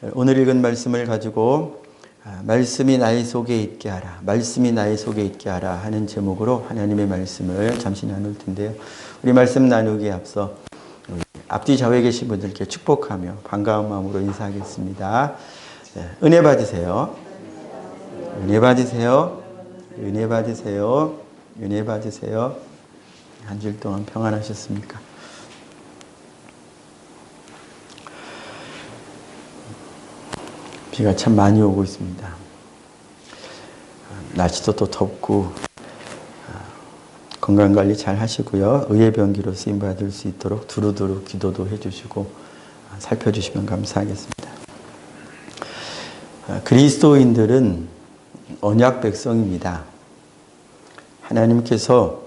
오늘 읽은 말씀을 가지고 말씀이 나의 속에 있게 하라, 말씀이 나의 속에 있게 하라 하는 제목으로 하나님의 말씀을 잠시 나눌 텐데요. 우리 말씀 나누기에 앞서 앞뒤 좌우에 계신 분들께 축복하며 반가운 마음으로 인사하겠습니다. 은혜 받으세요. 은혜 받으세요. 은혜 받으세요. 은혜 받으세요. 한 주일 동안 평안하셨습니까? 비가 참 많이 오고 있습니다. 날씨도 또 덥고 건강관리 잘 하시고요. 의의 병기로 쓰임받을 수 있도록 두루두루 기도도 해주시고 살펴주시면 감사하겠습니다. 그리스도인들은 언약 백성입니다. 하나님께서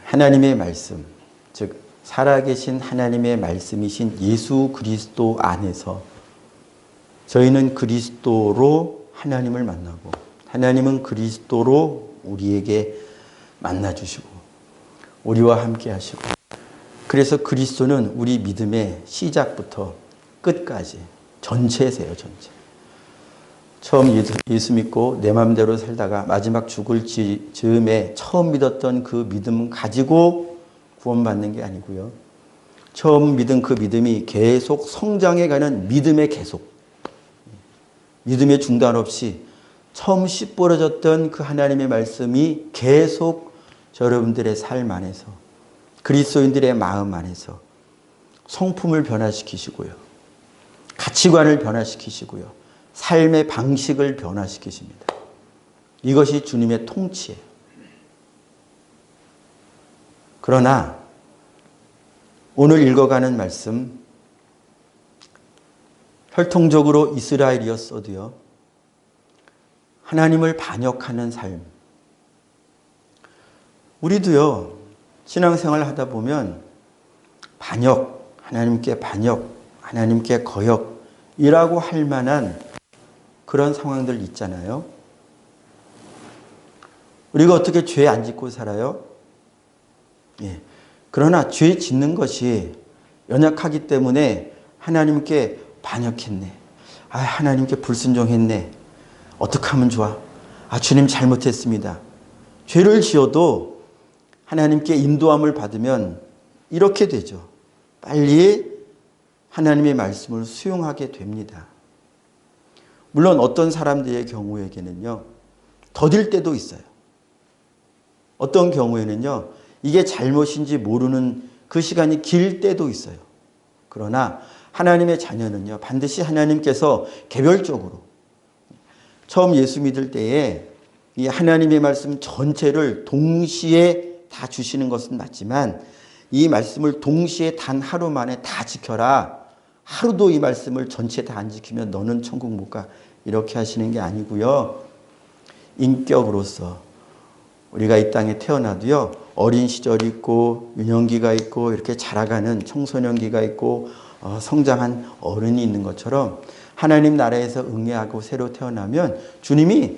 하나님의 말씀, 즉 살아계신 하나님의 말씀이신 예수 그리스도 안에서 저희는 그리스도로 하나님을 만나고 하나님은 그리스도로 우리에게 만나주시고 우리와 함께 하시고, 그래서 그리스도는 우리 믿음의 시작부터 끝까지 전체세요. 전체. 처음 예수 믿고 내 마음대로 살다가 마지막 죽을 즈음에 처음 믿었던 그 믿음 가지고 구원받는 게 아니고요. 처음 믿은 그 믿음이 계속 성장해가는 믿음의 계속, 믿음의 중단 없이 처음 씨 뿌려졌던 그 하나님의 말씀이 계속 여러분들의 삶 안에서, 그리스도인들의 마음 안에서 성품을 변화시키시고요. 가치관을 변화시키시고요. 삶의 방식을 변화시키십니다. 이것이 주님의 통치예요. 그러나 오늘 읽어가는 말씀, 혈통적으로 이스라엘이었어도요, 하나님을 반역하는 삶. 우리도요, 신앙생활을 하다 보면 반역, 하나님께 반역, 하나님께 거역이라고 할 만한 그런 상황들 있잖아요. 우리가 어떻게 죄 안 짓고 살아요? 예. 그러나 죄 짓는 것이 연약하기 때문에 하나님께 반역했네. 하나님께 불순종했네. 어떻게 하면 좋아? 주님 잘못했습니다. 죄를 지어도 하나님께 인도함을 받으면 이렇게 되죠. 빨리 하나님의 말씀을 수용하게 됩니다. 물론 어떤 사람들의 경우에게는요, 더딜 때도 있어요. 어떤 경우에는요, 이게 잘못인지 모르는 그 시간이 길 때도 있어요. 그러나 하나님의 자녀는요, 반드시 하나님께서 개별적으로 처음 예수 믿을 때에 이 하나님의 말씀 전체를 동시에 다 주시는 것은 맞지만, 이 말씀을 동시에 단 하루 만에 다 지켜라. 하루도 이 말씀을 전체 다 안 지키면 너는 천국 못 가. 이렇게 하시는 게 아니고요. 인격으로서 우리가 이 땅에 태어나도요, 어린 시절이 있고 유년기가 있고 이렇게 자라가는 청소년기가 있고 성장한 어른이 있는 것처럼 하나님 나라에서 응애하고 새로 태어나면 주님이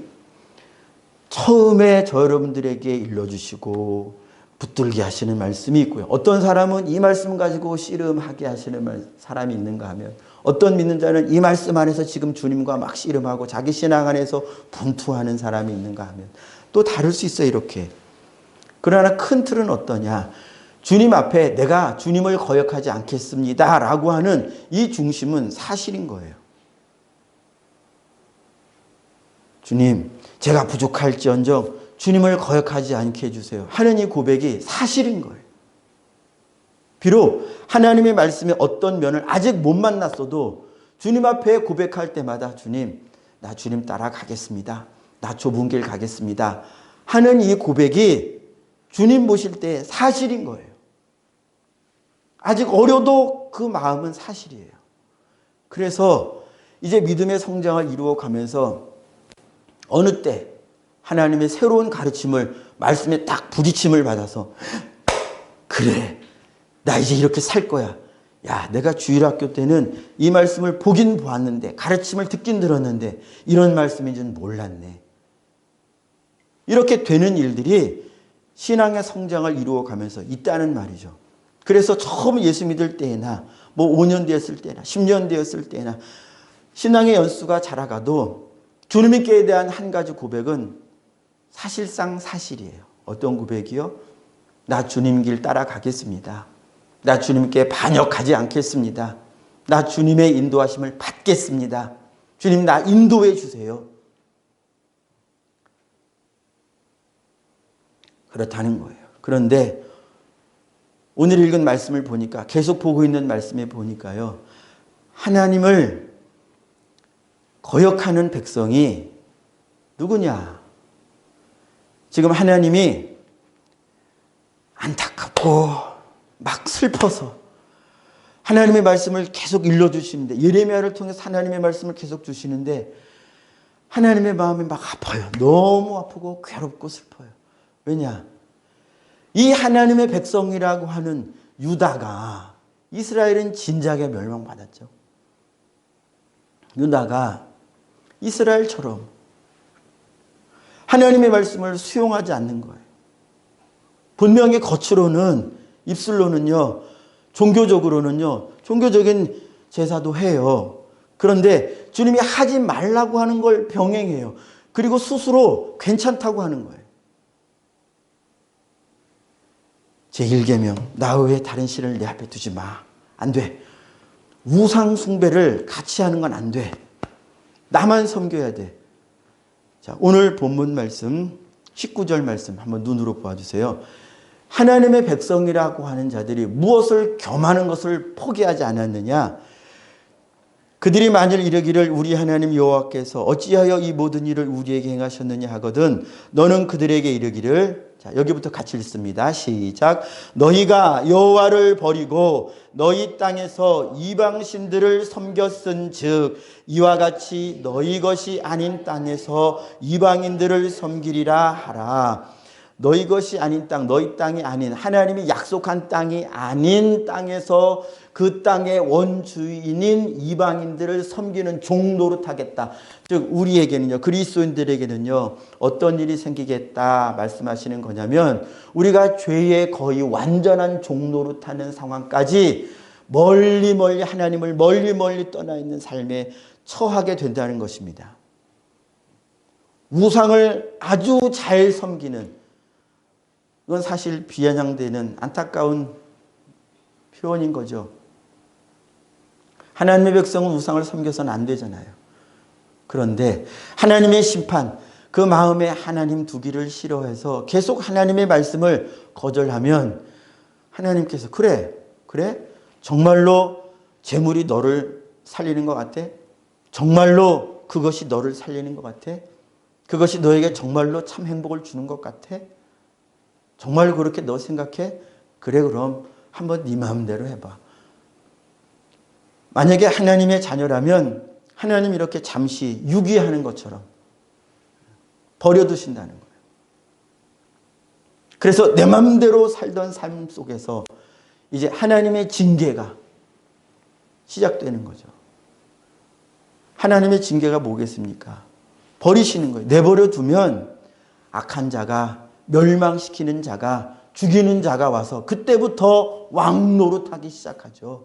처음에 저 여러분들에게 일러주시고 붙들게 하시는 말씀이 있고요. 어떤 사람은 이 말씀 가지고 씨름하게 하시는 사람이 있는가 하면, 어떤 믿는 자는 이 말씀 안에서 지금 주님과 막 씨름하고 자기 신앙 안에서 분투하는 사람이 있는가 하면 또 다를 수 있어요. 이렇게. 그러나 큰 틀은 어떠냐? 주님 앞에 내가 주님을 거역하지 않겠습니다 라고 하는 이 중심은 사실인 거예요. 주님, 제가 부족할지언정 주님을 거역하지 않게 해주세요 하는 이 고백이 사실인 거예요. 비록 하나님의 말씀의 어떤 면을 아직 못 만났어도 주님 앞에 고백할 때마다 주님, 나 주님 따라가겠습니다. 나 좁은 길 가겠습니다 하는 이 고백이 주님 보실 때 사실인 거예요. 아직 어려도 그 마음은 사실이에요. 그래서 이제 믿음의 성장을 이루어가면서 어느 때 하나님의 새로운 가르침을, 말씀에 딱 부딪힘을 받아서 그래, 나 이제 이렇게 살 거야. 야, 내가 주일학교 때는 이 말씀을 보긴 보았는데, 가르침을 듣긴 들었는데 이런 말씀인지는 몰랐네. 이렇게 되는 일들이 신앙의 성장을 이루어가면서 있다는 말이죠. 그래서 처음 예수 믿을 때나 뭐 5년 되었을 때나 10년 되었을 때나 신앙의 연수가 자라가도 주님께 대한 한 가지 고백은 사실상 사실이에요. 어떤 고백이요? 나 주님 길 따라가겠습니다. 나 주님께 반역하지 않겠습니다. 나 주님의 인도하심을 받겠습니다. 주님 나 인도해 주세요. 그렇다는 거예요. 그런데 오늘 읽은 말씀을 보니까 계속 보고 있는 말씀에 보니까요. 하나님을 거역하는 백성이 누구냐? 지금 하나님이 안타깝고 막 슬퍼서 하나님의 말씀을 계속 일러주시는데 예레미야를 통해서 하나님의 말씀을 계속 주시는데 하나님의 마음이 막 아파요. 너무 아프고 괴롭고 슬퍼요. 왜냐? 이 하나님의 백성이라고 하는 유다가 이스라엘은 진작에 멸망받았죠. 유다가 이스라엘처럼 하나님의 말씀을 수용하지 않는 거예요. 분명히 겉으로는 입술로는요. 종교적인 제사도 해요. 그런데 주님이 하지 말라고 하는 걸 병행해요. 그리고 스스로 괜찮다고 하는 거예요. 제1계명 나 외에 다른 신을 내 앞에 두지 마. 안 돼. 우상 숭배를 같이 하는 건 안 돼. 나만 섬겨야 돼. 자, 오늘 본문 말씀 19절 말씀 한번 눈으로 보아주세요. 하나님의 백성이라고 하는 자들이 무엇을 겸하는 것을 포기하지 않았느냐? 그들이 만일 이르기를 우리 하나님 여호와께서 어찌하여 이 모든 일을 우리에게 행하셨느냐 하거든 너는 그들에게 이르기를 자, 여기부터 같이 읽습니다. 시작. 너희가 여호와를 버리고 너희 땅에서 이방신들을 섬겼은즉 이와 같이 너희 것이 아닌 땅에서 이방인들을 섬기리라 하라. 너희 것이 아닌 땅, 너희 땅이 아닌 하나님이 약속한 땅이 아닌 땅에서 그 땅의 원주인인 이방인들을 섬기는 종노릇하겠다. 즉 우리에게는요, 그리스도인들에게는요 어떤 일이 생기겠다 말씀하시는 거냐면 우리가 죄의 거의 완전한 종노릇하는 상황까지 멀리 하나님을 멀리 떠나 있는 삶에 처하게 된다는 것입니다. 우상을 아주 잘 섬기는, 이건 사실 비아냥되는 안타까운 표현인 거죠. 하나님의 백성은 우상을 섬겨서는 안 되잖아요. 그런데 하나님의 심판, 그 마음에 하나님 두기를 싫어해서 계속 하나님의 말씀을 거절하면 하나님께서 그래 정말로 재물이 너를 살리는 것 같아? 정말로 그것이 너를 살리는 것 같아? 그것이 너에게 정말로 참 행복을 주는 것 같아? 정말 그렇게 너 생각해? 그래 그럼 한번 네 마음대로 해봐. 만약에 하나님의 자녀라면 하나님 이렇게 잠시 유기하는 것처럼 버려두신다는 거예요. 그래서 내 마음대로 살던 삶 속에서 이제 하나님의 징계가 시작되는 거죠. 하나님의 징계가 뭐겠습니까? 버리시는 거예요. 내버려 두면 악한 자가, 멸망시키는 자가, 죽이는 자가 와서 그때부터 왕노릇하기 시작하죠.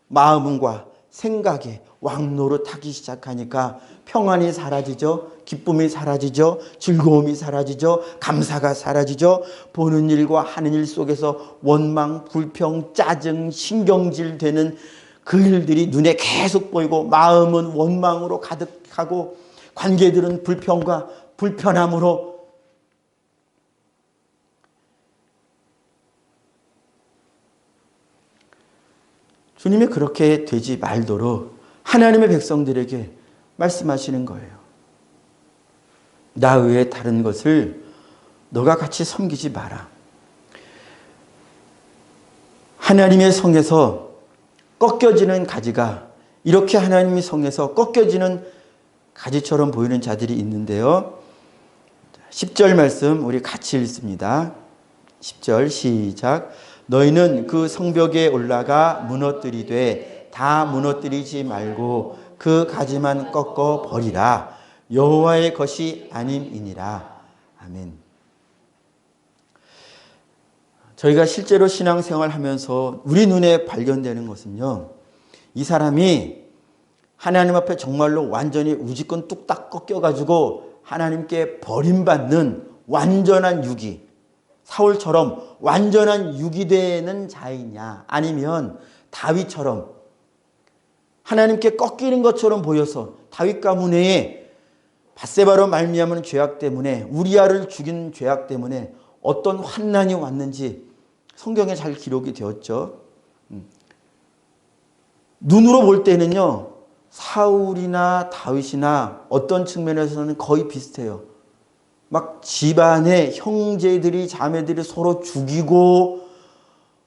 마음과 생각에 왕노릇하기 시작하니까 평안이 사라지죠. 기쁨이 사라지죠. 즐거움이 사라지죠. 감사가 사라지죠. 보는 일과 하는 일 속에서 원망, 불평, 짜증, 신경질 되는 그 일들이 눈에 계속 보이고 마음은 원망으로 가득하고 관계들은 불평과 불편함으로 주님이 그렇게 되지 말도록 하나님의 백성들에게 말씀하시는 거예요. 나 외에 다른 것을 너가 같이 섬기지 마라. 하나님의 성에서 꺾여지는 가지가 이렇게 하나님의 성에서 꺾여지는 가지처럼 보이는 자들이 있는데요. 10절 말씀 우리 같이 읽습니다. 10절 시작. 너희는 그 성벽에 올라가 무너뜨리되 다 무너뜨리지 말고 그 가지만 꺾어 버리라. 여호와의 것이 아님이니라. 아멘. 저희가 실제로 신앙생활 하면서 우리 눈에 발견되는 것은요. 이 사람이 하나님 앞에 정말로 완전히 우지권 뚝딱 꺾여가지고 하나님께 버림받는 완전한 유기, 사울처럼 완전한 유기 되는 자이냐, 아니면 다윗처럼 하나님께 꺾이는 것처럼 보여서 다윗 가문에 밧세바로 말미암은 죄악 때문에, 우리아를 죽인 죄악 때문에 어떤 환난이 왔는지 성경에 잘 기록이 되었죠. 눈으로 볼 때는요, 사울이나 다윗이나 어떤 측면에서는 거의 비슷해요. 막 집안의 형제들이, 자매들이 서로 죽이고,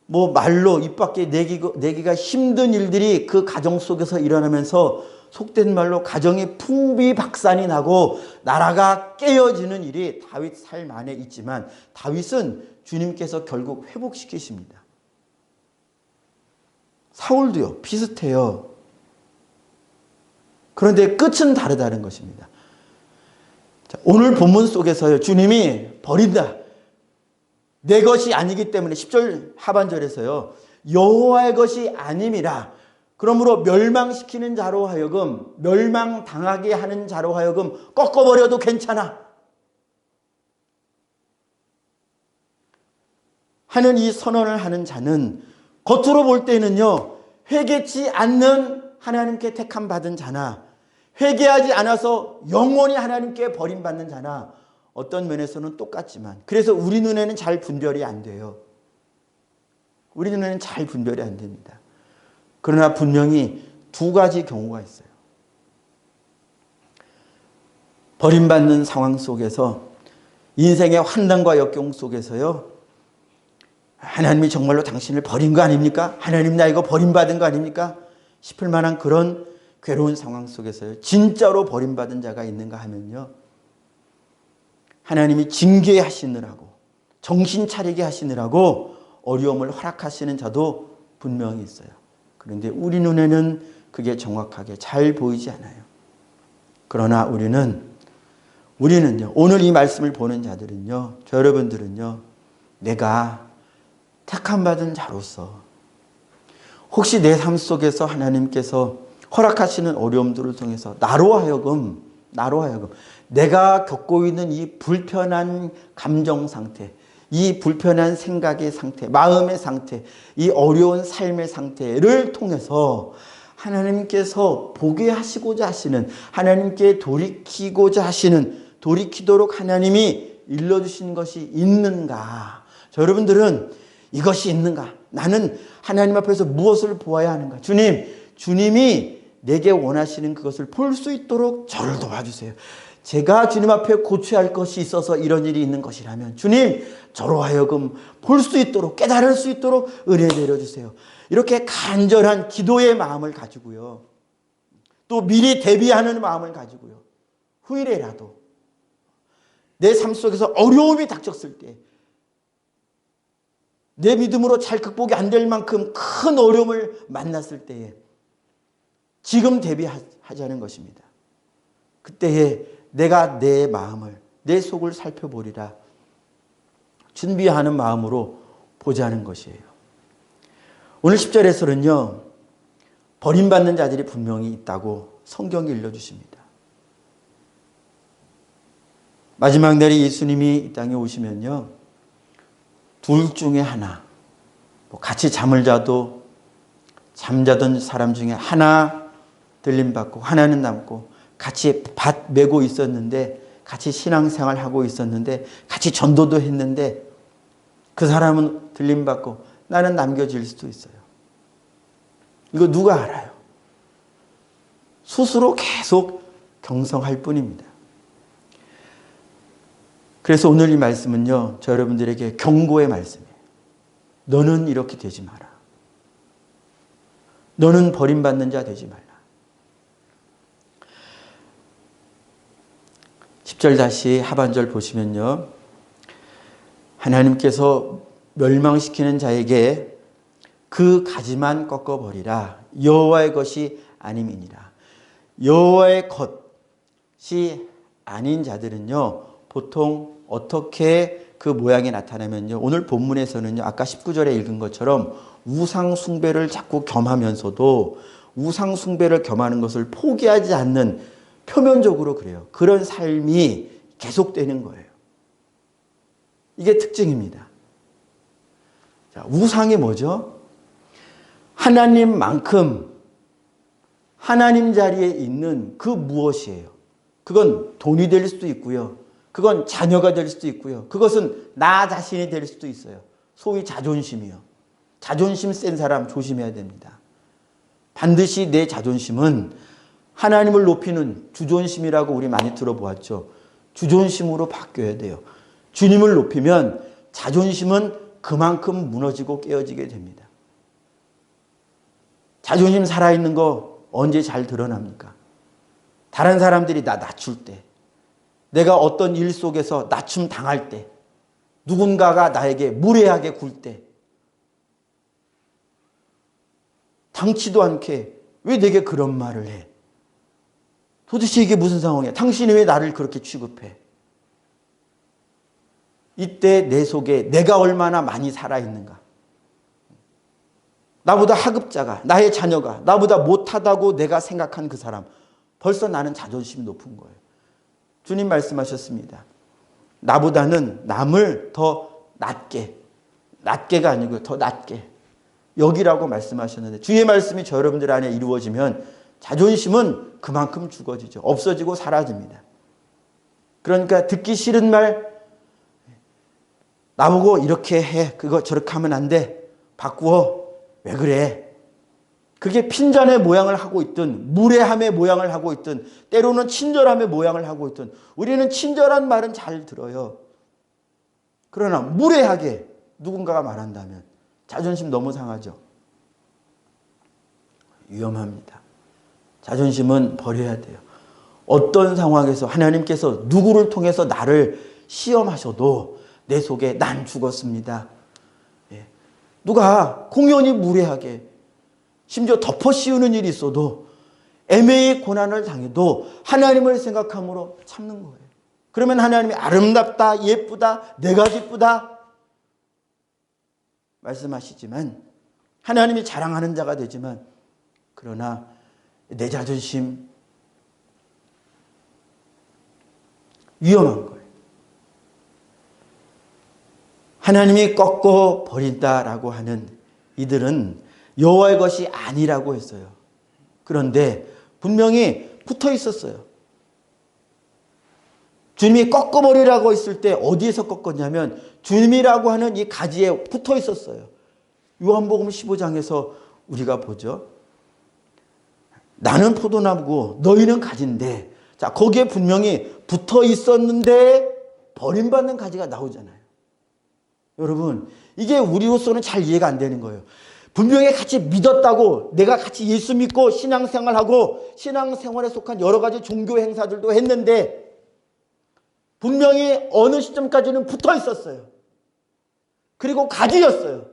뭐 말로 입 밖에 내기가 힘든 일들이 그 가정 속에서 일어나면서 속된 말로 가정이 풍비박산이 나고 나라가 깨어지는 일이 다윗 삶 안에 있지만, 다윗은 주님께서 결국 회복시키십니다. 사울도요, 비슷해요. 그런데 끝은 다르다는 것입니다. 자, 오늘 본문 속에서요, 주님이 버린다, 내 것이 아니기 때문에 10절 하반절에서요, 여호와의 것이 아님이라, 그러므로 멸망시키는 자로 하여금, 멸망당하게 하는 자로 하여금 꺾어버려도 괜찮아 하는 이 선언을 하는 자는 겉으로 볼 때는요, 회개치 않는 하나님께 택함 받은 자나, 회개하지 않아서 영원히 하나님께 버림받는 자나 어떤 면에서는 똑같지만, 그래서 우리 눈에는 잘 분별이 안 돼요. 우리 눈에는 잘 분별이 안 됩니다. 그러나 분명히 두 가지 경우가 있어요. 버림받는 상황 속에서, 인생의 환난과 역경 속에서요, 하나님이 정말로 당신을 버린 거 아닙니까? 하나님 나 이거 버림받은 거 아닙니까? 싶을 만한 그런 괴로운 상황 속에서요, 진짜로 버림받은 자가 있는가 하면요, 하나님이 징계하시느라고, 정신 차리게 하시느라고 어려움을 허락하시는 자도 분명히 있어요. 그런데 우리 눈에는 그게 정확하게 잘 보이지 않아요. 그러나 우리는요, 오늘 이 말씀을 보는 자들은요, 저 여러분들은요, 내가 택함받은 자로서 혹시 내 삶 속에서 하나님께서 허락하시는 어려움들을 통해서 나로 하여금 내가 겪고 있는 이 불편한 감정 상태, 이 불편한 생각의 상태, 마음의 상태, 이 어려운 삶의 상태를 통해서 하나님께서 보게 하시고자 하시는, 하나님께 돌이키고자 하시는, 돌이키도록 하나님이 일러주신 것이 있는가? 저 여러분들은 이것이 있는가? 나는 하나님 앞에서 무엇을 보아야 하는가? 주님이 내게 원하시는 그것을 볼 수 있도록 저를 도와주세요. 제가 주님 앞에 고쳐야 할 것이 있어서 이런 일이 있는 것이라면 주님, 저로 하여금 볼 수 있도록, 깨달을 수 있도록 은혜 내려주세요. 이렇게 간절한 기도의 마음을 가지고요, 또 미리 대비하는 마음을 가지고요, 후일에라도 내 삶 속에서 어려움이 닥쳤을 때, 내 믿음으로 잘 극복이 안 될 만큼 큰 어려움을 만났을 때에 지금 대비하자는 것입니다. 그때에 내가 내 마음을, 내 속을 살펴보리라 준비하는 마음으로 보자는 것이에요. 오늘 10절에서는요, 버림받는 자들이 분명히 있다고 성경이 일러주십니다. 마지막 날에 예수님이 이 땅에 오시면요, 둘 중에 하나, 같이 잠을 자도 잠자던 사람 중에 하나 들림받고 하나는 남고, 같이 밭 메고 있었는데, 같이 신앙생활하고 있었는데, 같이 전도도 했는데 그 사람은 들림받고 나는 남겨질 수도 있어요. 이거 누가 알아요? 스스로 계속 경성할 뿐입니다. 그래서 오늘 이 말씀은요, 저 여러분들에게 경고의 말씀이에요. 너는 이렇게 되지 마라. 너는 버림받는 자 되지 말라. 10절 다시 하반절 보시면요, 하나님께서 멸망시키는 자에게 그 가지만 꺾어버리라. 여호와의 것이 아님이니라. 여호와의 것이 아닌 자들은요, 보통 어떻게 그 모양이 나타나면요, 오늘 본문에서는요, 아까 19절에 읽은 것처럼 우상 숭배를 자꾸 겸하면서도 우상 숭배를 겸하는 것을 포기하지 않는, 표면적으로 그래요. 그런 삶이 계속되는 거예요. 이게 특징입니다. 자, 우상이 뭐죠? 하나님만큼 하나님 자리에 있는 그 무엇이에요? 그건 돈이 될 수도 있고요. 그건 자녀가 될 수도 있고요. 그것은 나 자신이 될 수도 있어요. 소위 자존심이요. 자존심 센 사람 조심해야 됩니다. 반드시 내 자존심은 하나님을 높이는 주존심이라고 우리 많이 들어보았죠. 주존심으로 바뀌어야 돼요. 주님을 높이면 자존심은 그만큼 무너지고 깨어지게 됩니다. 자존심 살아있는 거 언제 잘 드러납니까? 다른 사람들이 나 낮출 때, 내가 어떤 일 속에서 낮춤 당할 때, 누군가가 나에게 무례하게 굴 때, 당치도 않게 왜 내게 그런 말을 해? 도대체 이게 무슨 상황이야? 당신이 왜 나를 그렇게 취급해? 이때 내 속에 내가 얼마나 많이 살아있는가? 나보다 하급자가, 나의 자녀가 나보다 못하다고 내가 생각한 그 사람, 벌써 나는 자존심이 높은 거예요. 주님 말씀하셨습니다. 나보다는 남을 더 낮게가 아니고요, 더 낮게 여기라고 말씀하셨는데, 주의 말씀이 저 여러분들 안에 이루어지면 자존심은 그만큼 죽어지죠. 없어지고 사라집니다. 그러니까 듣기 싫은 말, 나보고 이렇게 해, 그거 저렇게 하면 안 돼, 바꾸어, 왜 그래? 그게 핀잔의 모양을 하고 있든 무례함의 모양을 하고 있든 때로는 친절함의 모양을 하고 있든, 우리는 친절한 말은 잘 들어요. 그러나 무례하게 누군가가 말한다면 자존심 너무 상하죠. 위험합니다. 자존심은 버려야 돼요. 어떤 상황에서 하나님께서 누구를 통해서 나를 시험하셔도 내 속에 난 죽었습니다. 누가 공연히 무례하게 심지어 덮어 씌우는 일이 있어도, 애매히 고난을 당해도 하나님을 생각함으로 참는 거예요. 그러면 하나님이 아름답다, 예쁘다, 내가 기쁘다 말씀하시지만, 하나님이 자랑하는 자가 되지만, 그러나 내 자존심 위험한 거예요. 하나님이 꺾어 버린다라고 하는 이들은 여호와의 것이 아니라고 했어요. 그런데 분명히 붙어 있었어요. 주님이 꺾어버리라고 했을 때 어디에서 꺾었냐면 주님이라고 하는 이 가지에 붙어 있었어요. 요한복음 15장에서 우리가 보죠. 나는 포도나무고 너희는 가지인데, 자, 거기에 분명히 붙어 있었는데 버림받는 가지가 나오잖아요. 여러분, 이게 우리로서는 잘 이해가 안 되는 거예요. 분명히 같이 믿었다고, 내가 같이 예수 믿고 신앙생활하고 신앙생활에 속한 여러 가지 종교 행사들도 했는데 분명히 어느 시점까지는 붙어 있었어요. 그리고 가지였어요.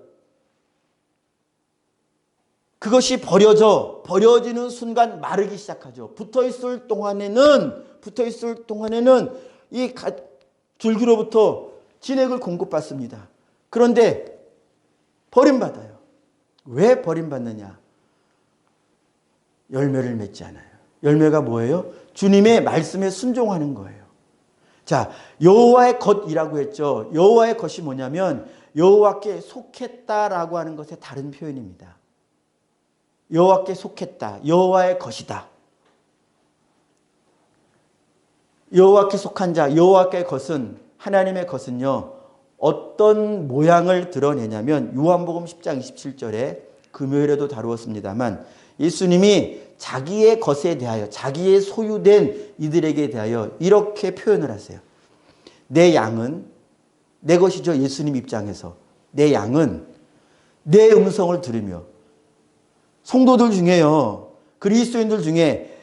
그것이 버려지는 순간 마르기 시작하죠. 붙어 있을 동안에는 이 줄기로부터 진액을 공급받습니다. 그런데 버림받아요. 왜 버림받느냐? 열매를 맺지 않아요. 열매가 뭐예요? 주님의 말씀에 순종하는 거예요. 자, 여호와의 것이라고 했죠. 여호와의 것이 뭐냐면 여호와께 속했다라고 하는 것의 다른 표현입니다. 여호와께 속했다, 여호와의 것이다. 여호와께 속한 자, 여호와의 것은, 하나님의 것은요, 어떤 모양을 드러내냐면 요한복음 10장 27절에 금요일에도 다루었습니다만, 예수님이 자기의 것에 대하여, 자기의 소유된 이들에게 대하여 이렇게 표현을 하세요. 내 양은, 내 것이죠. 예수님 입장에서 내 양은 내 음성을 들으며, 성도들 중에요, 그리스도인들 중에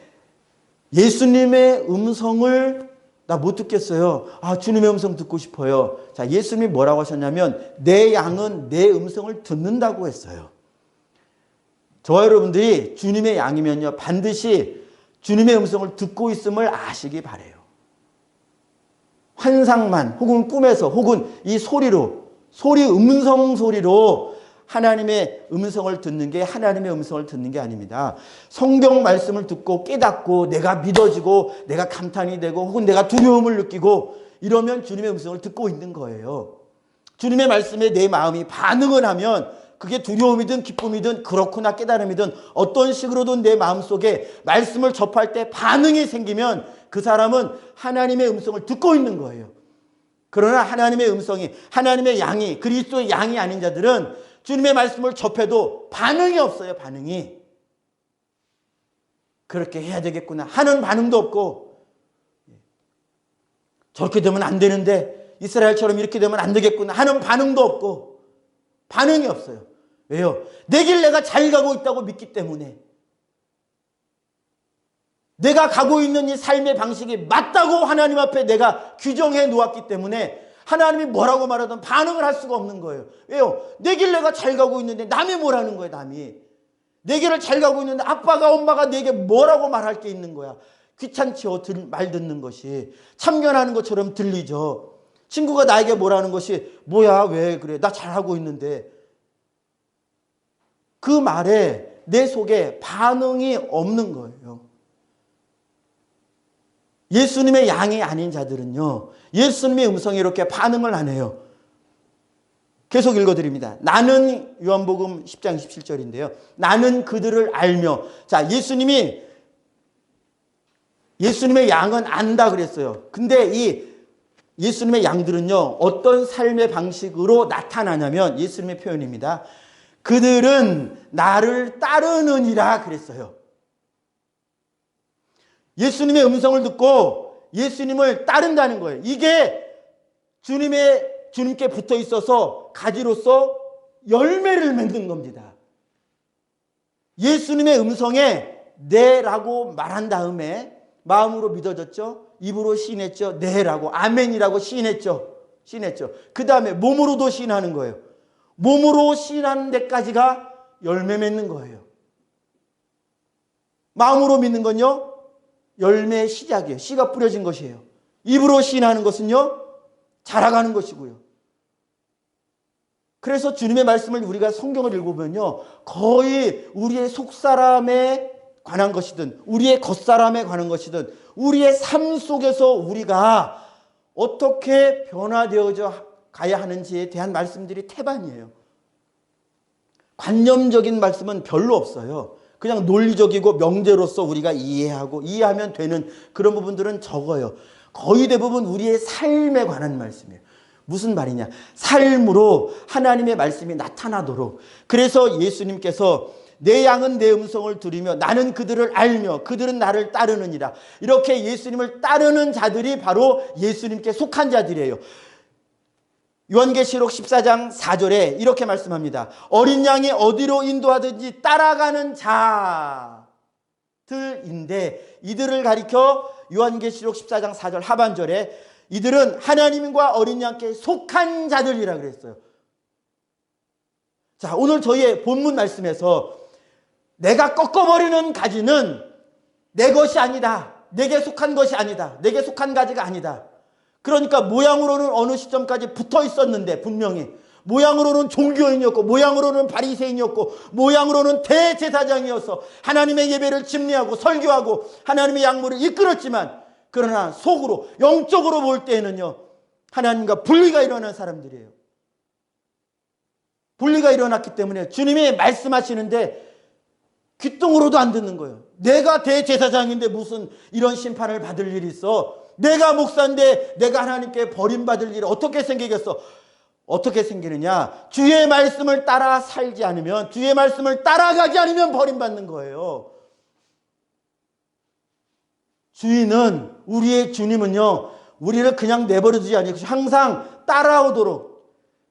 예수님의 음성을 나 못 듣겠어요. 아, 주님의 음성 듣고 싶어요. 자, 예수님이 뭐라고 하셨냐면 내 양은 내 음성을 듣는다고 했어요. 저와 여러분들이 주님의 양이면요, 반드시 주님의 음성을 듣고 있음을 아시기 바라요. 환상만, 혹은 꿈에서, 혹은 이 소리로, 음성 소리로 하나님의 음성을 듣는 게 하나님의 음성을 듣는 게 아닙니다. 성경 말씀을 듣고 깨닫고 내가 믿어지고 내가 감탄이 되고 혹은 내가 두려움을 느끼고 이러면 주님의 음성을 듣고 있는 거예요. 주님의 말씀에 내 마음이 반응을 하면 그게 두려움이든 기쁨이든 그렇구나 깨달음이든 어떤 식으로든 내 마음속에 말씀을 접할 때 반응이 생기면 그 사람은 하나님의 음성을 듣고 있는 거예요. 그러나 하나님의 음성이 하나님의 양이 그리스도의 양이 아닌 자들은 주님의 말씀을 접해도 반응이 없어요. 반응이. 그렇게 해야 되겠구나 하는 반응도 없고 저렇게 되면 안 되는데 이스라엘처럼 이렇게 되면 안 되겠구나 하는 반응도 없고 반응이 없어요. 왜요? 내 길 내가 잘 가고 있다고 믿기 때문에 내가 가고 있는 이 삶의 방식이 맞다고 하나님 앞에 내가 규정해 놓았기 때문에 하나님이 뭐라고 말하든 반응을 할 수가 없는 거예요. 왜요? 내 길 내가 잘 가고 있는데 남이 뭐라는 거예요. 남이. 내 길을 잘 가고 있는데 아빠가 엄마가 내게 뭐라고 말할 게 있는 거야. 귀찮지요. 말 듣는 것이. 참견하는 것처럼 들리죠. 친구가 나에게 뭐라는 것이 뭐야 왜 그래 나 잘하고 있는데 그 말에 내 속에 반응이 없는 거예요. 예수님의 양이 아닌 자들은요. 예수님의 음성에 이렇게 반응을 안 해요. 계속 읽어드립니다. 나는 요한복음 10장 17절인데요. 나는 그들을 알며 자 예수님의 양은 안다 그랬어요. 근데 이 예수님의 양들은요. 어떤 삶의 방식으로 나타나냐면 예수님의 표현입니다. 그들은 나를 따르느니라 그랬어요. 예수님의 음성을 듣고 예수님을 따른다는 거예요. 이게 주님께 붙어 있어서 가지로서 열매를 맺는 겁니다. 예수님의 음성에 네라고 말한 다음에 마음으로 믿어졌죠. 입으로 시인했죠. 네라고 아멘이라고 시인했죠. 그 다음에 몸으로도 시인하는 거예요. 몸으로 시인하는 데까지가 열매 맺는 거예요. 마음으로 믿는 건요. 열매의 시작이에요. 씨가 뿌려진 것이에요. 입으로 시인하는 것은요. 자라가는 것이고요. 그래서 주님의 말씀을 우리가 성경을 읽어보면요. 거의 우리의 속사람에 관한 것이든 우리의 겉사람에 관한 것이든 우리의 삶 속에서 우리가 어떻게 변화되어져 가야 하는지에 대한 말씀들이 태반이에요. 관념적인 말씀은 별로 없어요. 그냥 논리적이고 명제로서 우리가 이해하면 되는 그런 부분들은 적어요. 거의 대부분 우리의 삶에 관한 말씀이에요. 무슨 말이냐? 삶으로 하나님의 말씀이 나타나도록. 그래서 예수님께서 내 양은 내 음성을 들으며 나는 그들을 알며 그들은 나를 따르느니라. 이렇게 예수님을 따르는 자들이 바로 예수님께 속한 자들이에요. 요한계시록 14장 4절에 이렇게 말씀합니다. 어린 양이 어디로 인도하든지 따라가는 자들인데 이들을 가리켜 요한계시록 14장 4절 하반절에 이들은 하나님과 어린 양께 속한 자들이라 그랬어요. 자, 오늘 저희의 본문 말씀에서 내가 꺾어버리는 가지는 내 것이 아니다. 내게 속한 것이 아니다. 내게 속한 가지가 아니다. 그러니까 모양으로는 어느 시점까지 붙어 있었는데 분명히 모양으로는 종교인이었고 모양으로는 바리새인이었고 모양으로는 대제사장이어서 하나님의 예배를 집례하고 설교하고 하나님의 양무를 이끌었지만 그러나 속으로 영적으로 볼 때에는요 하나님과 분리가 일어난 사람들이에요. 분리가 일어났기 때문에 주님이 말씀하시는데 귓등으로도 안 듣는 거예요. 내가 대제사장인데 무슨 이런 심판을 받을 일이 있어. 내가 목사인데 내가 하나님께 버림받을 일이 어떻게 생기겠어. 어떻게 생기느냐. 주의 말씀을 따라 살지 않으면 주의 말씀을 따라가지 않으면 버림받는 거예요. 우리의 주님은요 우리를 그냥 내버려두지 않고 항상 따라오도록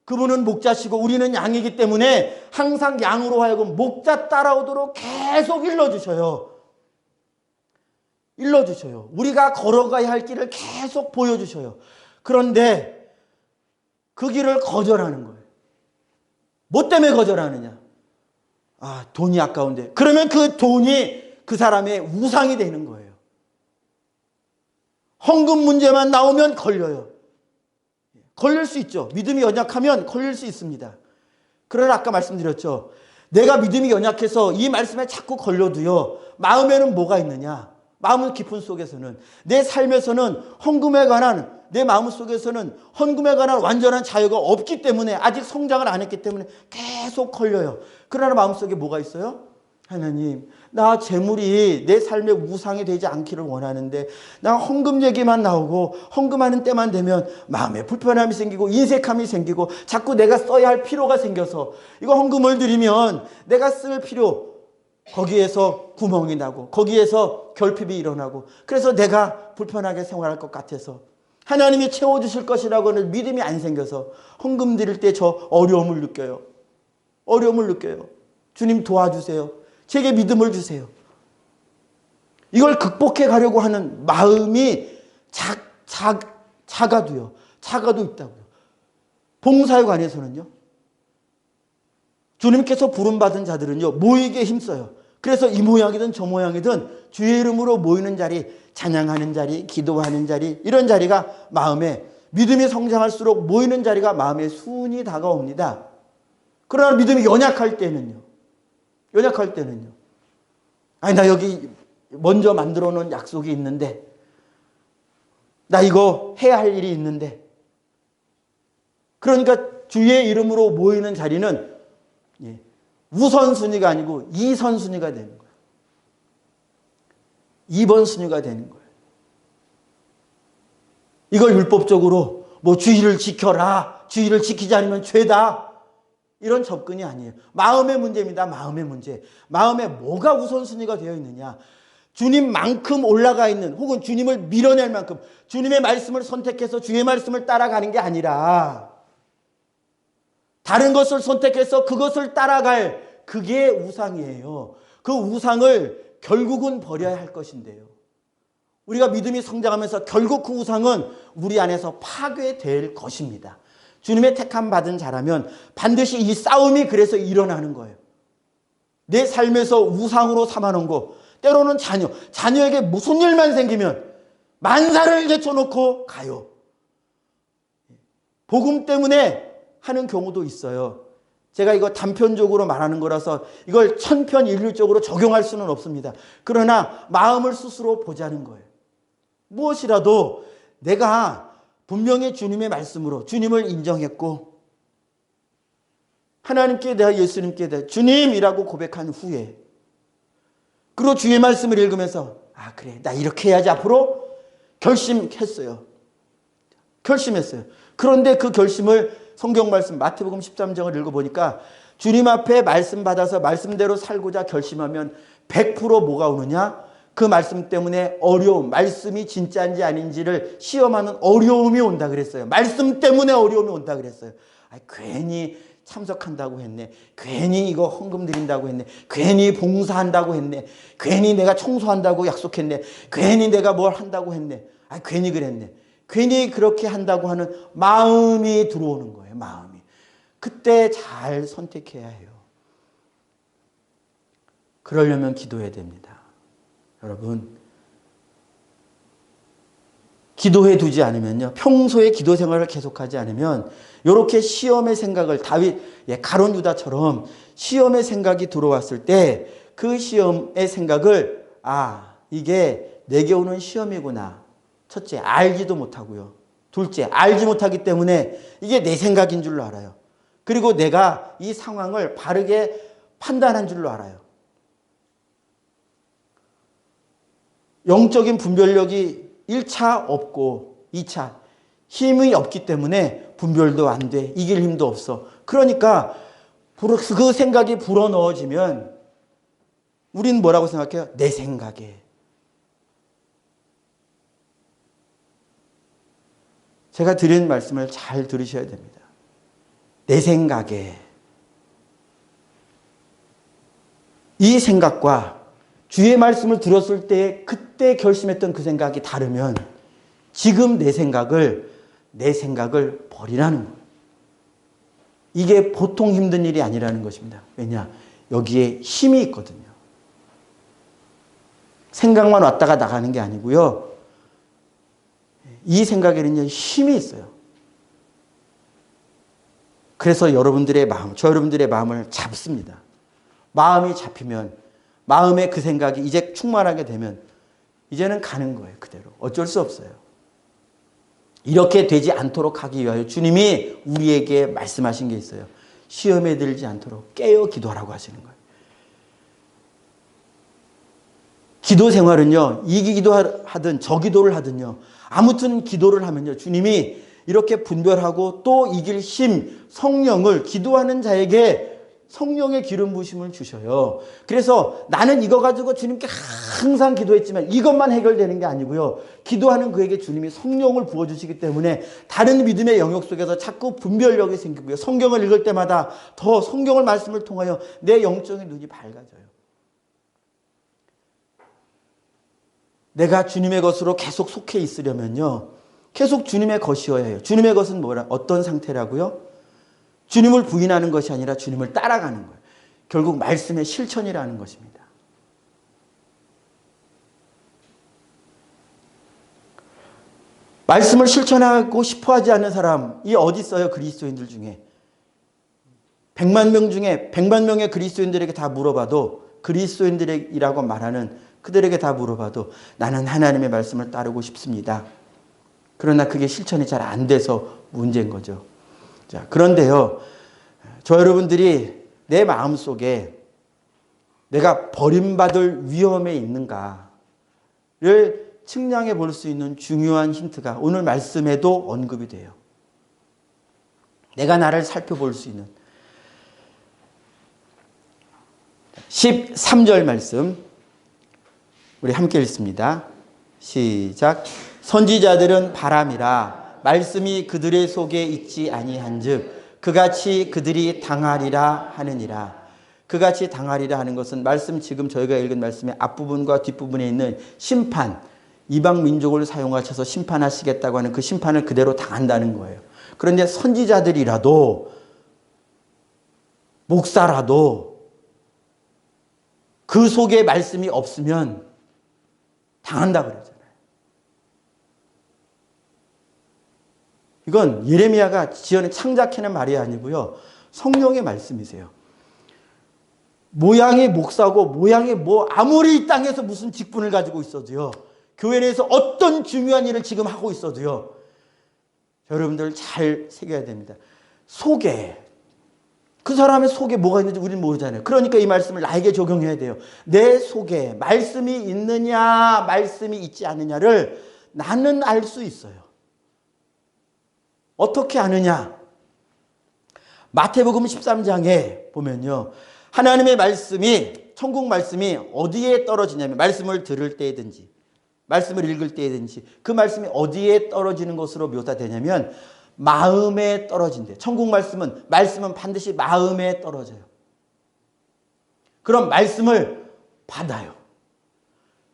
그분은 목자시고 우리는 양이기 때문에 항상 양으로 하여금 목자 따라오도록 계속 일러주셔요. 우리가 걸어가야 할 길을 계속 보여주셔요. 그런데 그 길을 거절하는 거예요. 뭐 때문에 거절하느냐? 돈이 아까운데. 그러면 그 돈이 그 사람의 우상이 되는 거예요. 헌금 문제만 나오면 걸려요. 걸릴 수 있죠. 믿음이 연약하면 걸릴 수 있습니다. 그러나 아까 말씀드렸죠. 내가 믿음이 연약해서 이 말씀에 자꾸 걸려도요. 마음에는 뭐가 있느냐? 마음 깊은 속에서는 내 삶에서는 헌금에 관한 내 마음 속에서는 헌금에 관한 완전한 자유가 없기 때문에 아직 성장을 안 했기 때문에 계속 걸려요. 그러나 마음속에 뭐가 있어요? 하나님, 나 재물이 내 삶의 우상이 되지 않기를 원하는데 나 헌금 얘기만 나오고 헌금하는 때만 되면 마음에 불편함이 생기고 인색함이 생기고 자꾸 내가 써야 할 필요가 생겨서 이거 헌금을 드리면 내가 쓸 필요 거기에서 구멍이 나고 거기에서 결핍이 일어나고 그래서 내가 불편하게 생활할 것 같아서 하나님이 채워주실 것이라고는 믿음이 안 생겨서 헌금 드릴 때 저 어려움을 느껴요. 어려움을 느껴요. 주님 도와주세요. 제게 믿음을 주세요. 이걸 극복해 가려고 하는 마음이 작아도요. 작아도 있다고요. 봉사에 관해서는요. 주님께서 부름받은 자들은요. 모이게 힘써요. 그래서 이 모양이든 저 모양이든 주의 이름으로 모이는 자리, 찬양하는 자리, 기도하는 자리 이런 자리가 마음에 믿음이 성장할수록 모이는 자리가 마음에 순히 다가옵니다. 그러나 믿음이 연약할 때는요. 아니 나 여기 먼저 만들어 놓은 약속이 있는데 나 이거 해야 할 일이 있는데 그러니까 주의 이름으로 모이는 자리는 우선순위가 아니고 2선순위가 되는 거예요. 2번 순위가 되는 거예요. 이걸 율법적으로 뭐 주의를 지켜라. 주의를 지키지 않으면 죄다. 이런 접근이 아니에요. 마음의 문제입니다. 마음의 문제. 마음에 뭐가 우선순위가 되어 있느냐. 주님만큼 올라가 있는 혹은 주님을 밀어낼 만큼 주님의 말씀을 선택해서 주의 말씀을 따라가는 게 아니라 다른 것을 선택해서 그것을 따라갈 그게 우상이에요. 그 우상을 결국은 버려야 할 것인데요. 우리가 믿음이 성장하면서 결국 그 우상은 우리 안에서 파괴될 것입니다. 주님의 택함 받은 자라면 반드시 이 싸움이 그래서 일어나는 거예요. 내 삶에서 우상으로 삼아놓은 거 때로는 자녀에게 무슨 일만 생기면 만사를 제쳐놓고 가요. 복음 때문에 하는 경우도 있어요. 제가 이거 단편적으로 말하는 거라서 이걸 천편일률적으로 적용할 수는 없습니다. 그러나 마음을 스스로 보자는 거예요. 무엇이라도 내가 분명히 주님의 말씀으로 주님을 인정했고 하나님께 대하 예수님께 대하 주님이라고 고백한 후에 그리고 주의 말씀을 읽으면서 아 그래 나 이렇게 해야지 앞으로 결심했어요. 그런데 그 결심을 성경 말씀 마태복음 13장을 읽어보니까 주님 앞에 말씀 받아서 말씀대로 살고자 결심하면 100% 뭐가 오느냐? 그 말씀 때문에 어려움, 말씀이 진짜인지 아닌지를 시험하는 어려움이 온다 그랬어요. 말씀 때문에 어려움이 온다 그랬어요. 괜히 참석한다고 했네. 괜히 이거 헌금 드린다고 했네. 괜히 봉사한다고 했네. 괜히 내가 청소한다고 약속했네. 괜히 내가 뭘 한다고 했네. 괜히 그랬네. 괜히 그렇게 한다고 하는 마음이 들어오는 거예요. 마음이. 그때 잘 선택해야 해요. 그러려면 기도해야 됩니다. 여러분 기도해 두지 않으면요. 평소에 기도 생활을 계속하지 않으면 이렇게 시험의 생각을 다윗 가룟 유다처럼 시험의 생각이 들어왔을 때 그 시험의 생각을 이게 내게 오는 시험이구나. 첫째, 알지도 못하고요. 둘째, 알지 못하기 때문에 이게 내 생각인 줄로 알아요. 그리고 내가 이 상황을 바르게 판단한 줄로 알아요. 영적인 분별력이 1차 없고 2차 힘이 없기 때문에 분별도 안 돼. 이길 힘도 없어. 그러니까 그 생각이 불어넣어지면 우린 뭐라고 생각해요? 내 생각에. 제가 드린 말씀을 잘 들으셔야 됩니다. 내 생각에. 이 생각과 주의 말씀을 들었을 때 그때 결심했던 그 생각이 다르면 지금 내 생각을 버리라는 거예요. 이게 보통 힘든 일이 아니라는 것입니다. 왜냐? 여기에 힘이 있거든요. 생각만 왔다가 나가는 게 아니고요. 이 생각에는 힘이 있어요. 그래서 여러분들의 마음, 저 여러분들의 마음을 잡습니다. 마음이 잡히면, 마음의 그 생각이 이제 충만하게 되면 이제는 가는 거예요. 그대로. 어쩔 수 없어요. 이렇게 되지 않도록 하기 위하여 주님이 우리에게 말씀하신 게 있어요. 시험에 들지 않도록 깨어 기도하라고 하시는 거예요. 기도 생활은요, 이 기도하든 저 기도를 하든요, 아무튼 기도를 하면요, 주님이 이렇게 분별하고 또 이길 힘, 성령을 기도하는 자에게 성령의 기름 부으심을 주셔요. 그래서 나는 이거 가지고 주님께 항상 기도했지만 이것만 해결되는 게 아니고요. 기도하는 그에게 주님이 성령을 부어주시기 때문에 다른 믿음의 영역 속에서 자꾸 분별력이 생기고요. 성경을 읽을 때마다 더 성경을 말씀을 통하여 내 영적인 눈이 밝아져요. 내가 주님의 것으로 계속 속해 있으려면요, 계속 주님의 것이어야 해요. 주님의 것은 뭐라, 어떤 상태라고요? 주님을 부인하는 것이 아니라 주님을 따라가는 거예요. 결국 말씀의 실천이라는 것입니다. 말씀을 실천하고 싶어 하지 않는 사람이 어디 있어요? 그리스도인들 중에. 100만 명 중에 100만 명의 그리스도인들에게 다 물어봐도, 그리스도인들이라고 말하는 그들에게 다 물어봐도 나는 하나님의 말씀을 따르고 싶습니다. 그러나 그게 실천이 잘 안 돼서 문제인 거죠. 자, 그런데요, 저 여러분들이 내 마음속에 내가 버림받을 위험에 있는가를 측량해 볼 수 있는 중요한 힌트가 오늘 말씀에도 언급이 돼요. 내가 나를 살펴볼 수 있는 13절 말씀 우리 함께 읽습니다. 시작. 선지자들은 바람이라 말씀이 그들의 속에 있지 아니한즉 그같이 그들이 당하리라 하느니라. 그같이 당하리라 하는 것은 말씀, 지금 저희가 읽은 말씀의 앞부분과 뒷부분에 있는 심판, 이방 민족을 사용하셔서 심판하시겠다고 하는 그 심판을 그대로 당한다는 거예요. 그런데 선지자들이라도, 목사라도 그 속에 말씀이 없으면 당한다 그러잖아요. 이건 예레미야가 지어낸 창작해낸 말이 아니고요, 성령의 말씀이세요. 모양의 목사고 모양의 뭐 아무리 이 땅에서 무슨 직분을 가지고 있어도요, 교회 내에서 어떤 중요한 일을 지금 하고 있어도요, 여러분들 잘 새겨야 됩니다. 속에, 그 사람의 속에 뭐가 있는지 우리는 모르잖아요. 그러니까 이 말씀을 나에게 적용해야 돼요. 내 속에 말씀이 있느냐 말씀이 있지 않느냐를 나는 알 수 있어요. 어떻게 아느냐? 마태복음 13장에 보면요, 하나님의 말씀이, 천국 말씀이 어디에 떨어지냐면, 말씀을 들을 때든지 말씀을 읽을 때든지 그 말씀이 어디에 떨어지는 것으로 묘사되냐면 마음에 떨어진대. 천국 말씀은 반드시 마음에 떨어져요. 그럼 말씀을 받아요.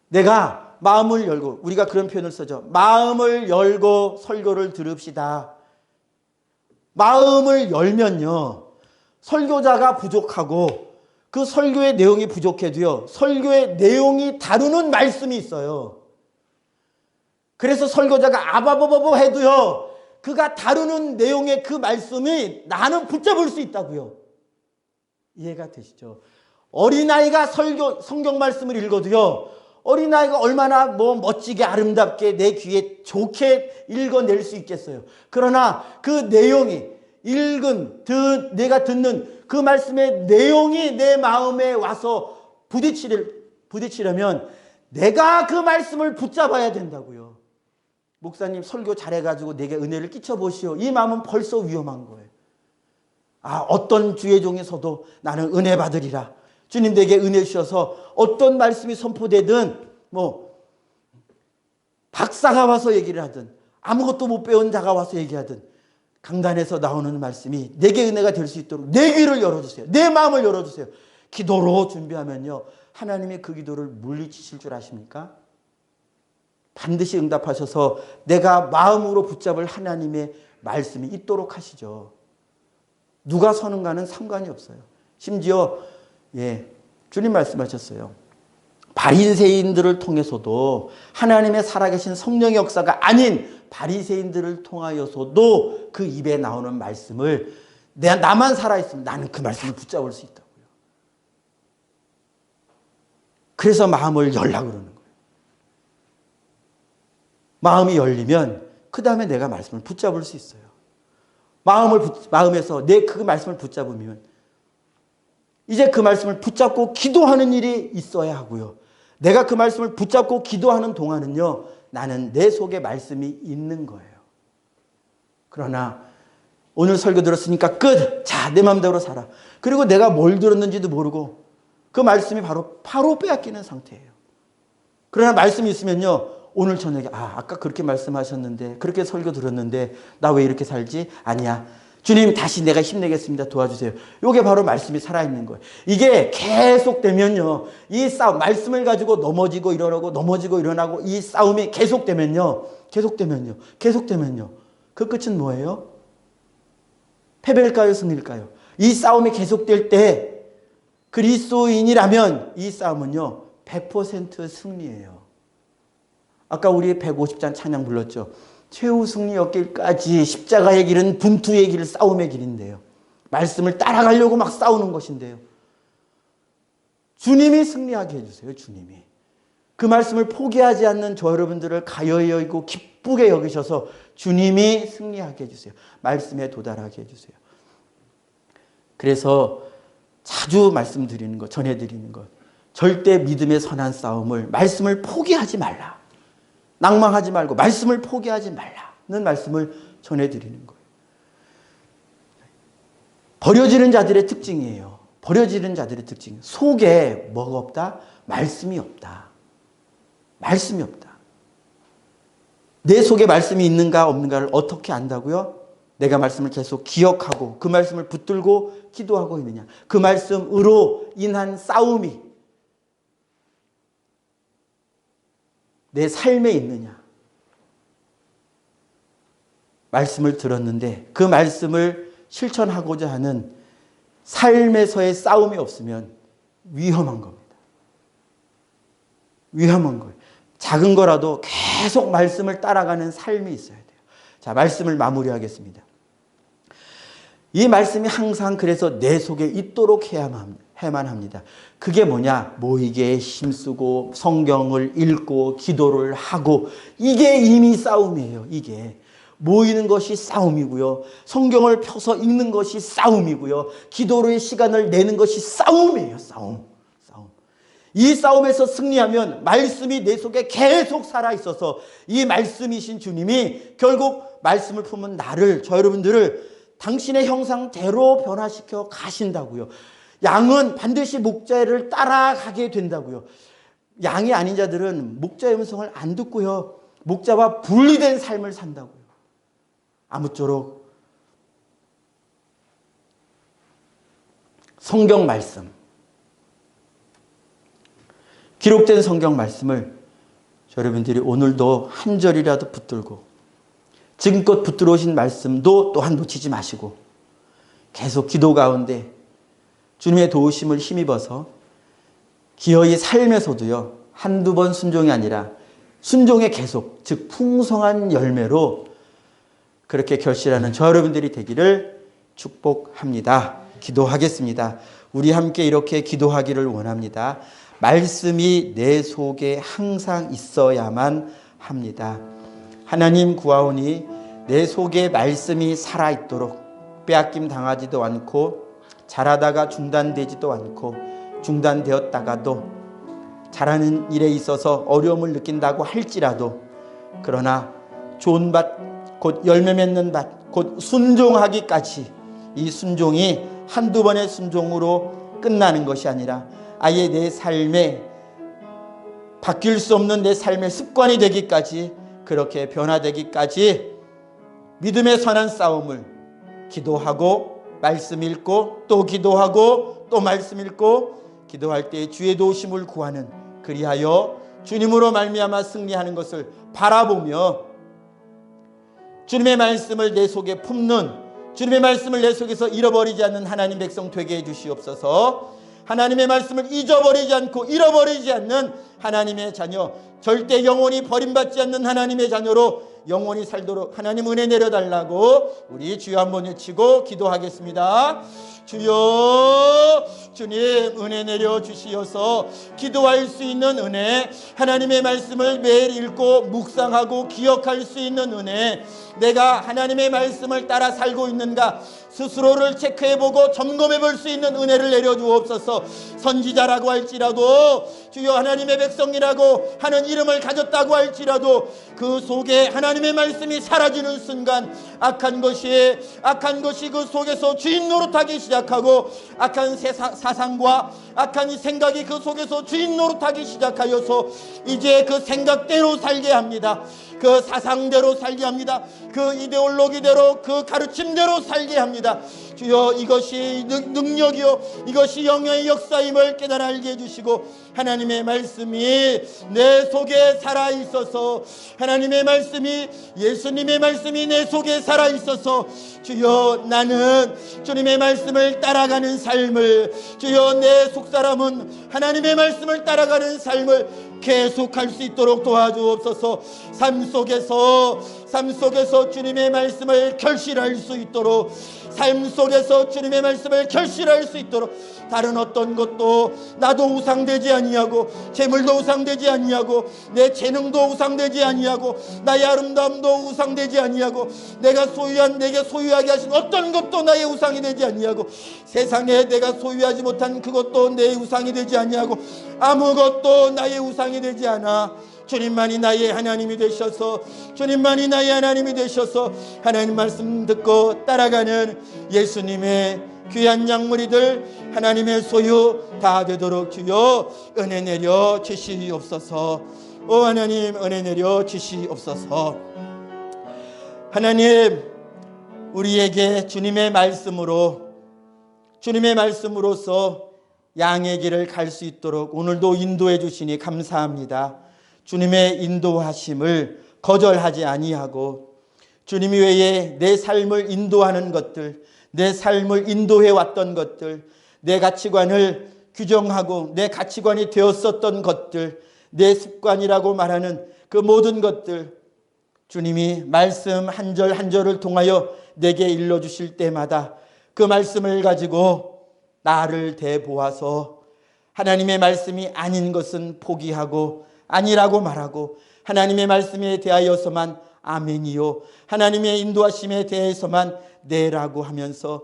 내가 마음을 열고, 우리가 그런 표현을 쓰죠. 마음을 열고 설교를 들읍시다. 마음을 열면요, 설교자가 부족하고 그 설교의 내용이 부족해도요, 설교의 내용이 다루는 말씀이 있어요. 그래서 설교자가 아바바바바 해도요, 그가 다루는 내용의 그 말씀이 나는 붙잡을 수 있다고요. 이해가 되시죠? 어린아이가 성경 말씀을 읽어도요, 어린아이가 얼마나 멋지게 아름답게 내 귀에 좋게 읽어낼 수 있겠어요. 그러나 그 내용이, 내가 듣는 그 말씀의 내용이 내 마음에 와서 부딪히려면 내가 그 말씀을 붙잡아야 된다고요. 목사님 설교 잘해가지고 내게 은혜를 끼쳐보시오. 이 마음은 벌써 위험한 거예요. 어떤 주의 종에서도 나는 은혜 받으리라. 주님 내게 은혜 주셔서 어떤 말씀이 선포되든, 박사가 와서 얘기를 하든 아무것도 못 배운 자가 와서 얘기하든 강단에서 나오는 말씀이 내게 은혜가 될 수 있도록 내 귀를 열어주세요. 내 마음을 열어주세요. 기도로 준비하면요, 하나님이 그 기도를 물리치실 줄 아십니까? 반드시 응답하셔서 내가 마음으로 붙잡을 하나님의 말씀이 있도록 하시죠. 누가 서는가는 상관이 없어요. 심지어 주님 말씀하셨어요. 바리새인들을 통해서도, 하나님의 살아계신 성령의 역사가 아닌 바리새인들을 통하여서도 그 입에 나오는 말씀을 나만 살아있으면 나는 그 말씀을 붙잡을 수 있다고요. 그래서 마음을 열라 그러는 거예요. 마음이 열리면 그 다음에 내가 말씀을 붙잡을 수 있어요. 마음에서 내 그 말씀을 붙잡으면 이제 그 말씀을 붙잡고 기도하는 일이 있어야 하고요. 내가 그 말씀을 붙잡고 기도하는 동안은요, 나는 내 속에 말씀이 있는 거예요. 그러나 오늘 설교 들었으니까 끝! 자, 내 마음대로 살아. 그리고 내가 뭘 들었는지도 모르고 그 말씀이 바로 빼앗기는 상태예요. 그러나 말씀이 있으면요, 오늘 저녁에 아까 그렇게 말씀하셨는데, 그렇게 설교 들었는데 나 왜 이렇게 살지? 아니야. 주님, 다시 내가 힘내겠습니다. 도와주세요. 이게 바로 말씀이 살아있는 거예요. 이게 계속되면요, 이 싸움, 말씀을 가지고 넘어지고 일어나고 이 싸움이 계속되면요, 그 끝은 뭐예요? 패배일까요? 승리일까요? 이 싸움이 계속될 때 그리스도인이라면 이 싸움은요, 100% 승리예요. 아까 우리 150장 찬양 불렀죠. 최후 승리 얻길까지 십자가의 길은 분투의 길, 싸움의 길인데요. 말씀을 따라가려고 막 싸우는 것인데요. 주님이 승리하게 해주세요. 주님이. 그 말씀을 포기하지 않는 저 여러분들을 가여이 여기고 기쁘게 여기셔서 주님이 승리하게 해주세요. 말씀에 도달하게 해주세요. 그래서 자주 말씀드리는 것, 전해드리는 것, 절대 믿음의 선한 싸움을, 말씀을 포기하지 말라. 낭망하지 말고 말씀을 포기하지 말라는 말씀을 전해드리는 거예요. 버려지는 자들의 특징이에요. 버려지는 자들의 특징. 속에 뭐가 없다? 말씀이 없다. 말씀이 없다. 내 속에 말씀이 있는가 없는가를 어떻게 안다고요? 내가 말씀을 계속 기억하고 그 말씀을 붙들고 기도하고 있느냐. 그 말씀으로 인한 싸움이 내 삶에 있느냐. 말씀을 들었는데 그 말씀을 실천하고자 하는 삶에서의 싸움이 없으면 위험한 겁니다. 위험한 거예요. 작은 거라도 계속 말씀을 따라가는 삶이 있어야 돼요. 자, 말씀을 마무리하겠습니다. 이 말씀이 항상 그래서 내 속에 있도록 해야만 합니다. 그게 뭐냐? 모이게 힘쓰고 성경을 읽고 기도를 하고, 이게 이미 싸움이에요. 이게 모이는 것이 싸움이고요, 성경을 펴서 읽는 것이 싸움이고요, 기도로의 시간을 내는 것이 싸움이에요. 싸움. 이 싸움에서 승리하면 말씀이 내 속에 계속 살아있어서 이 말씀이신 주님이 결국 말씀을 품은 나를, 저 여러분들을 당신의 형상대로 변화시켜 가신다고요. 양은 반드시 목자를 따라가게 된다고요. 양이 아닌 자들은 목자의 음성을 안 듣고요, 목자와 분리된 삶을 산다고요. 아무쪼록 성경 말씀, 기록된 성경 말씀을 여러분들이 오늘도 한 절이라도 붙들고, 지금껏 붙들어 오신 말씀도 또한 놓치지 마시고 계속 기도 가운데 주님의 도우심을 힘입어서 기어이 삶에서도요, 한두 번 순종이 아니라 순종의 계속, 즉 풍성한 열매로 그렇게 결실하는 저 여러분들이 되기를 축복합니다. 기도하겠습니다. 우리 함께 이렇게 기도하기를 원합니다. 말씀이 내 속에 항상 있어야만 합니다. 하나님 구하오니 내 속에 말씀이 살아있도록 빼앗김 당하지도 않고, 자라다가 중단되지도 않고, 중단되었다가도 자라는 일에 있어서 어려움을 느낀다고 할지라도, 그러나 좋은 밭, 곧 열매 맺는 밭, 곧 순종하기까지, 이 순종이 한두 번의 순종으로 끝나는 것이 아니라 아예 내 삶에 바뀔 수 없는 내 삶의 습관이 되기까지, 그렇게 변화되기까지 믿음의 선한 싸움을 기도하고 말씀 읽고 또 기도하고 또 말씀 읽고 기도할 때 주의 도우심을 구하는, 그리하여 주님으로 말미암아 승리하는 것을 바라보며 주님의 말씀을 내 속에 품는, 주님의 말씀을 내 속에서 잃어버리지 않는 하나님 백성 되게 해 주시옵소서. 하나님의 말씀을 잊어버리지 않고 잃어버리지 않는 하나님의 자녀, 절대 영원히 버림받지 않는 하나님의 자녀로 영원히 살도록 하나님 은혜 내려달라고 우리 주여 한번 외치고 기도하겠습니다. 주여, 주님 은혜 내려 주시어서 기도할 수 있는 은혜, 하나님의 말씀을 매일 읽고 묵상하고 기억할 수 있는 은혜, 내가 하나님의 말씀을 따라 살고 있는가 스스로를 체크해보고 점검해볼 수 있는 은혜를 내려주옵소서. 선지자라고 할지라도, 주여 하나님의 백성이라고 하는 이름을 가졌다고 할지라도 그 속에 하나님의 말씀이 사라지는 순간 악한 것이 그 속에서 주인 노릇하기 시작하고, 악한 사상과 악한 생각이 그 속에서 주인 노릇하기 시작하여서 이제 그 생각대로 살게 합니다. 그 사상대로 살게 합니다. 그 이데올로기대로, 그 가르침대로 살게 합니다. 주여, 이것이 능력이요 이것이 영의 역사임을 깨달아 알게 해주시고, 하나님의 말씀이 내 속에 살아있어서, 하나님의 말씀이, 예수님의 말씀이 내 속에 살아있어서 주여, 나는 주님의 말씀을 따라가는 삶을, 주여 내 속사람은 하나님의 말씀을 따라가는 삶을 계속할 수 있도록 도와주옵소서. 삶 속에서 주님의 말씀을 결실할 수 있도록, 삶 속에서 주님의 말씀을 결실할 수 있도록, 다른 어떤 것도 나도 우상되지 아니하고, 재물도 우상되지 아니하고, 내 재능도 우상되지 아니하고, 나의 아름다움도 우상되지 아니하고, 내가 내게 소유하게 하신 어떤 것도 나의 우상이 되지 아니하고, 세상에 내가 소유하지 못한 그것도 내 우상이 되지 아니하고, 아무것도 나의 우상이 되지 않아. 주님만이 나의 하나님이 되셔서, 주님만이 나의 하나님이 되셔서 하나님 말씀 듣고 따라가는 예수님의 귀한 양무리들, 하나님의 소유 다 되도록 주여 은혜 내려 주시옵소서. 오 하나님, 은혜 내려 주시옵소서. 하나님, 우리에게 주님의 말씀으로서 양의 길을 갈 수 있도록 오늘도 인도해 주시니 감사합니다. 주님의 인도하심을 거절하지 아니하고, 주님 외에 내 삶을 인도하는 것들, 내 삶을 인도해 왔던 것들, 내 가치관을 규정하고 내 가치관이 되었었던 것들, 내 습관이라고 말하는 그 모든 것들, 주님이 말씀 한 절 한 절을 통하여 내게 일러주실 때마다 그 말씀을 가지고 나를 대보아서 하나님의 말씀이 아닌 것은 포기하고 아니라고 말하고, 하나님의 말씀에 대하여서만 아멘이요, 하나님의 인도하심에 대해서만 네라고 하면서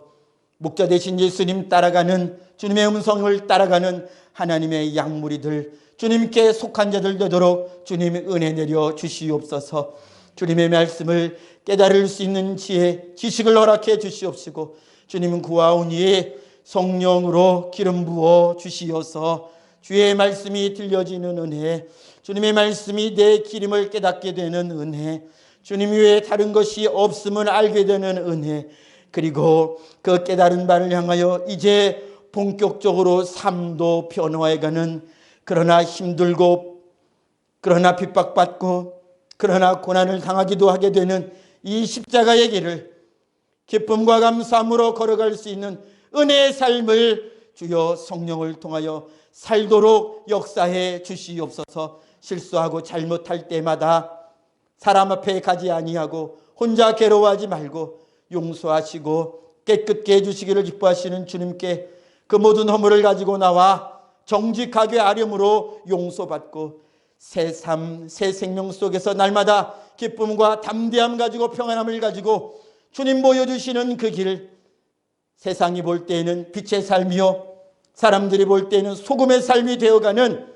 목자 되신 예수님 따라가는, 주님의 음성을 따라가는 하나님의 양무리들, 주님께 속한 자들 되도록 주님 은혜 내려 주시옵소서. 주님의 말씀을 깨달을 수 있는 지혜, 지식을 허락해 주시옵시고, 주님은 구하오니 성령으로 기름 부어 주시어서 주의 말씀이 들려지는 은혜, 주님의 말씀이 내 기름을 깨닫게 되는 은혜, 주님 외에 다른 것이 없음을 알게 되는 은혜, 그리고 그 깨달은 바를 향하여 이제 본격적으로 삶도 변화해가는, 그러나 힘들고 그러나 핍박받고 그러나 고난을 당하기도 하게 되는 이 십자가의 길을 기쁨과 감사함으로 걸어갈 수 있는 은혜의 삶을 주여 성령을 통하여 살도록 역사해 주시옵소서. 실수하고 잘못할 때마다 사람 앞에 가지 아니하고 혼자 괴로워하지 말고 용서하시고 깨끗게 해주시기를 기뻐하시는 주님께 그 모든 허물을 가지고 나와 정직하게 아뢰므로 용서받고 새 삶, 새 생명 속에서 날마다 기쁨과 담대함 가지고 평안함을 가지고 주님 보여주시는 그 길, 세상이 볼 때에는 빛의 삶이요 사람들이 볼 때에는 소금의 삶이 되어가는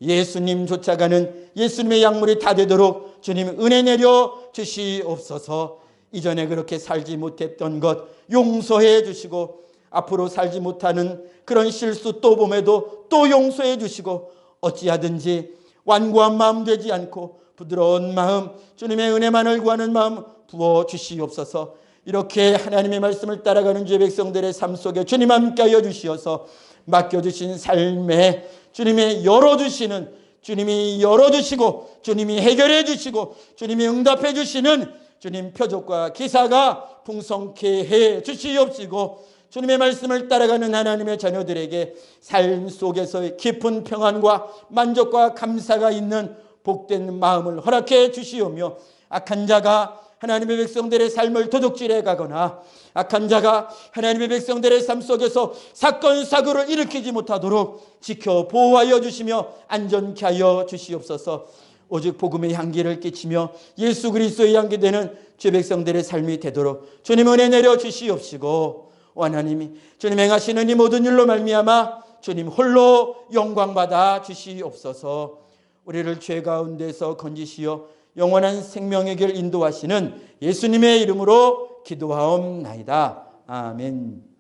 예수님 쫓아가는 예수님의 약물이 다 되도록 주님 은혜 내려 주시옵소서. 이전에 그렇게 살지 못했던 것 용서해 주시고, 앞으로 살지 못하는 그런 실수 또 봄에도 또 용서해 주시고, 어찌하든지 완고한 마음 되지 않고 부드러운 마음, 주님의 은혜만을 구하는 마음 부어 주시옵소서. 이렇게 하나님의 말씀을 따라가는 주의 백성들의 삶 속에 주님 함께하여 주시어서 맡겨주신 삶에 주님이 열어주시는, 주님이 열어주시고 주님이 해결해 주시고 주님이 응답해 주시는 주님 표적과 기사가 풍성케 해 주시옵시고, 주님의 말씀을 따라가는 하나님의 자녀들에게 삶 속에서의 깊은 평안과 만족과 감사가 있는 복된 마음을 허락해 주시오며, 악한 자가 하나님의 백성들의 삶을 도둑질해 가거나 악한 자가 하나님의 백성들의 삶 속에서 사건 사고를 일으키지 못하도록 지켜 보호하여 주시며 안전케 하여 주시옵소서. 오직 복음의 향기를 끼치며 예수 그리스도의 향기 되는 죄 백성들의 삶이 되도록 주님 은혜 내려 주시옵시고, 하나님이 주님 행하시는 이 모든 일로 말미암아 주님 홀로 영광 받아 주시옵소서. 우리를 죄 가운데서 건지시어 영원한 생명의 길 인도하시는 예수님의 이름으로 기도하옵나이다. 아멘.